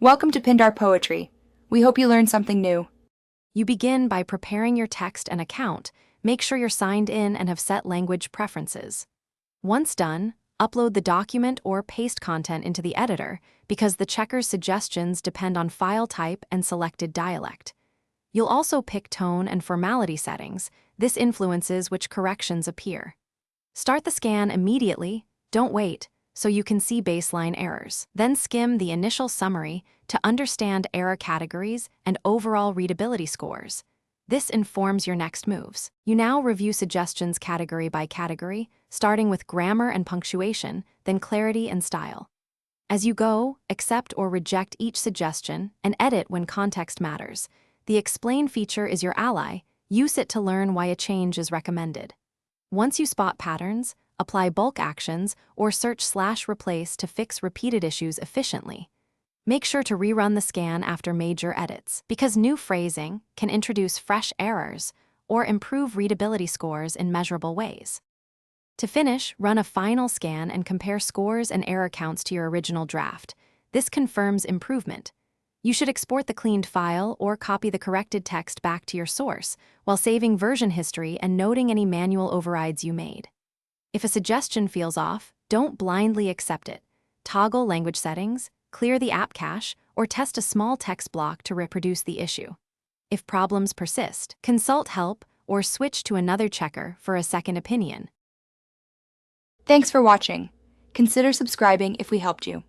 Welcome to Pindar Poetry. We hope you learned something new. You begin by preparing your text and account. Make sure you're signed in and have set language preferences. Once done, upload the document or paste content into the editor because the checker's suggestions depend on file type and selected dialect. You'll also pick tone and formality settings. This influences which corrections appear. Start the scan immediately, don't wait, so you can see baseline errors. Then skim the initial summary to understand error categories and overall readability scores. This informs your next moves. You now review suggestions category by category, starting with grammar and punctuation, then clarity and style. As you go, accept or reject each suggestion and edit when context matters. The Explain feature is your ally. Use it to learn why a change is recommended. Once you spot patterns, apply bulk actions or search/replace to fix repeated issues efficiently. Make sure to rerun the scan after major edits, because new phrasing can introduce fresh errors or improve readability scores in measurable ways. To finish, run a final scan and compare scores and error counts to your original draft. This confirms improvement. You should export the cleaned file or copy the corrected text back to your source, while saving version history and noting any manual overrides you made. If a suggestion feels off, don't blindly accept it. Toggle language settings, clear the app cache, or test a small text block to reproduce the issue. If problems persist, consult help or switch to another checker for a second opinion. Thanks for watching. Consider subscribing if we helped you.